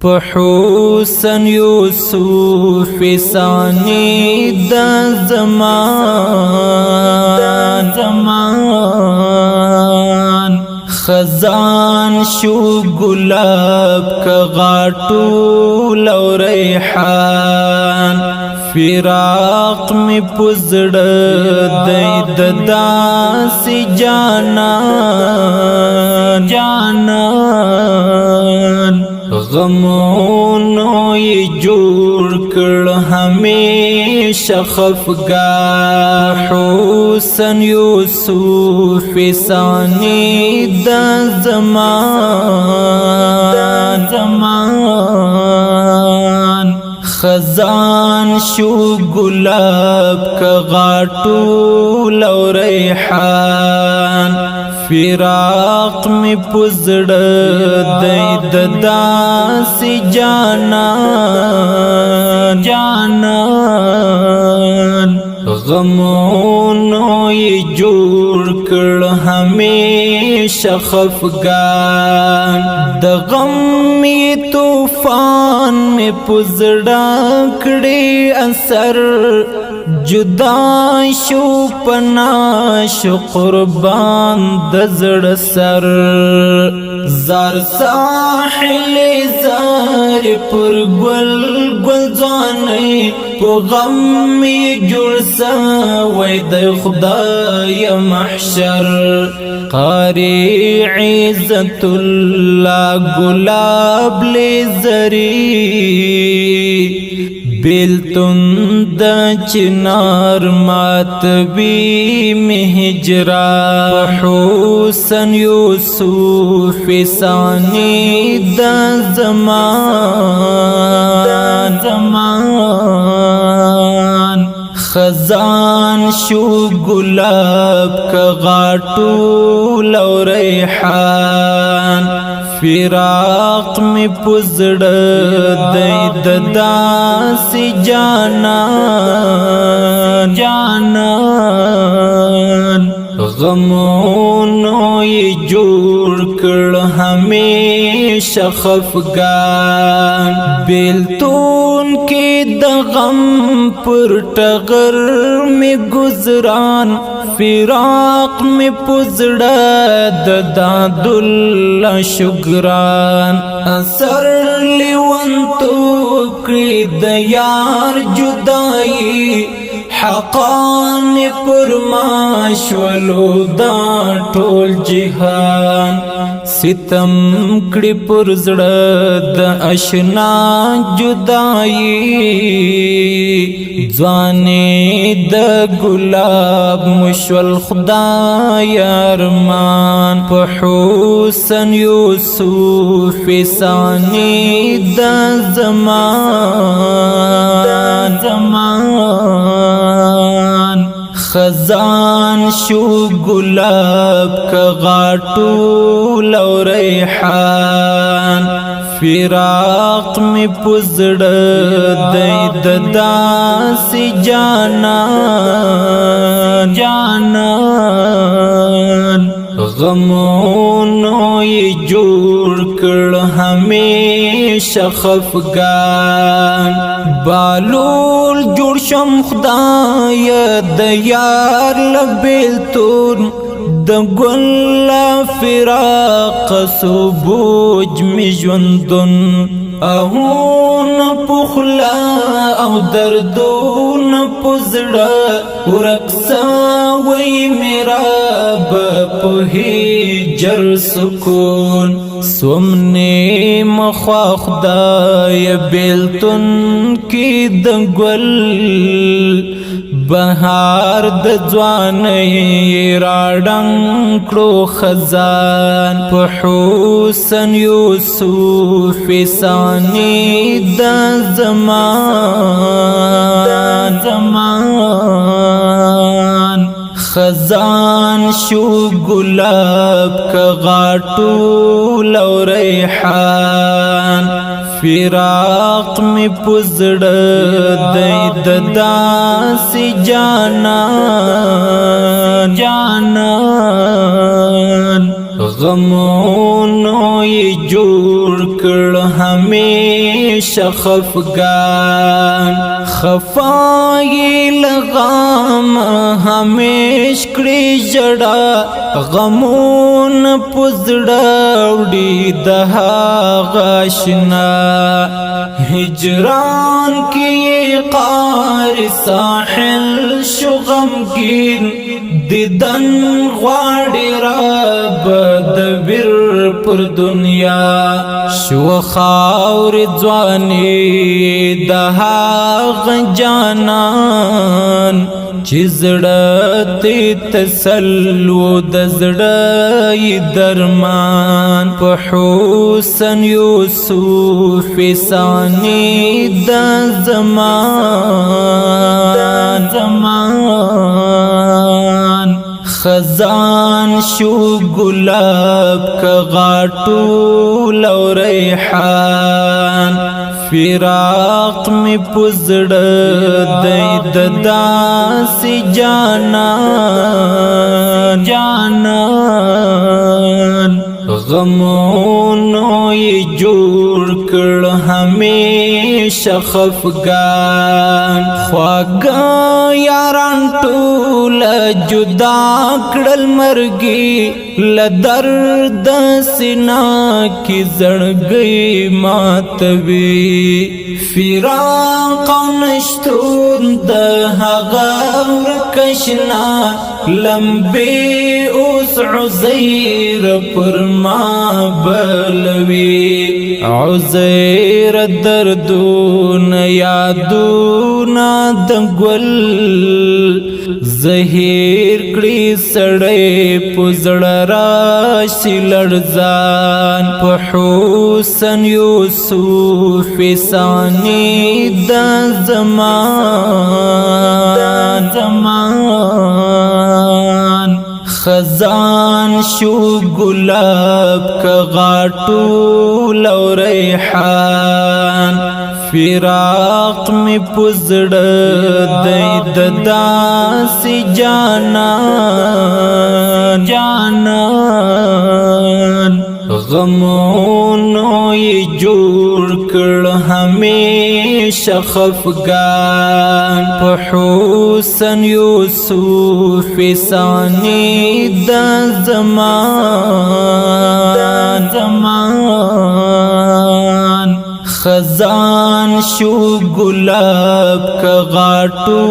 حسن یوسف ثانی دا زمان خزان شو گلاب کا غاٹو لو ریحان فراق می پزڑ دید داسی جانان غمونو یہ جوڑ کر ہمیشہ خفگار حسن یوسف ثانی دا زمان خزان شو گلاب کا غاٹو لو ریحان فراق می پزڑ دید داسی جانان غمونو یہ جوڑ کر ہمیشہ خفگان د غم یہ طوفان میں پزڑا کڑے اثر جدا شو پناش قربان دزڑ سر زار ساحل زار پر گل گلزانی کو غم جڑ سوی د خدای محشر قاری عزت اللہ گلاب لیزری بیلتن دا چنار ماتبی مہجرا حسن یوسف ثانی دا زمان خزان شو گلاب کا غاٹو لو ریحان فراق می پزڑ دید داسی جانان غمونو یہ جوڑ کر ہمیشہ خفگان بیلتون کے دغم پر ٹغر میں گزران فراق میں پزڑا داد اللہ شگران اثر لیون تو قید یار جدائی حقان پرماش ولو دا ټول جهان ستم کړي پر زړه د اشنا جدائی ځواني د ګلاب مشول خدای ارمان په حسن یوسف ثانی د زمان خزان شو گلاب کا غاٹو لو ریحان فراق می پزڑ دید داسی جانان غمونو یہ جوڑ کر ہمیشہ خفگان بالول جوڑ شم خدای د یار لبیلتون د گل فراق سبوج می ژوندون اهون پخلا او دردون پزړه ورکسا وی میرا بپهی جر سکون سومنی مخوا خدای بیلتون کی د گل بہار د ځوانۍ راډنګ کړو خزان په حسن یوسف ثانی د زمان خزان شو گلاب کا غاٹو لو ریحان فراق می پزڑ دید داسی جانان غمونو یہ جوڑ کر همیشه خفگان خفای لغام همیش کړي جړا غمون پزړه وړي د هغه آشنا هجران کی قار ساحل شو غمگین دیدن غواړي رب د بیر پر دنیا شو خاور ځواني د هغه جانان چې زړه ته تسلو د زړه درمان په حسن یوسف ثانی د زمان خزان شو گلاب کا غاټو لو ریحان فراق می پزړه د داس جانان غمونو یې جوړ کړ همیشه خفګان خواږه یاران ټول جدا کړل مرګي له درد سینا کې زړګي ماتوي فراق نشتون د هغه ورکشنا لمبي اوس عزير پر ما بلوي عزير دردون یادون د ګل زهیر کړي سړې پزړه راشي لړزان په حسن یوسف ثانی د زمان خزان شو گلاب کا غاټو لو ریحان فراق می پزړه د داس جانان غمونو یې جوړ کړ همیشه خفګان په حسن یوسف ثانی د زمان خزان شو گلاب کا غاټو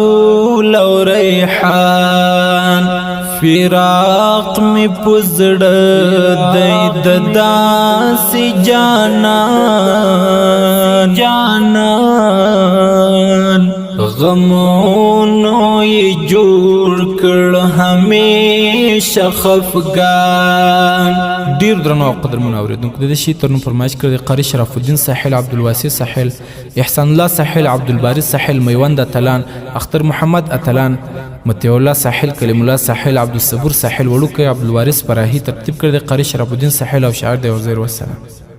لو ریحان فراق می پزړه د داس جانان غمونو یې جوړ کړ همیشه خفګان ډیر درنو او قدرمنو اوریدونکو د شي ترنو فرمایش کړی قاری شرف الدین ساحل عبدالواسع ساحل احسان الله ساحل عبدالباری ساحل میوند اتلان اختر محمد اتلان متیو الله ساحل کلیم الله ساحل عبدالصبور ساحل وړوکی عبدالوارث فراهی ترتیب کړی قاری شرف الدین ساحل او شاعر دی وزیر والسلام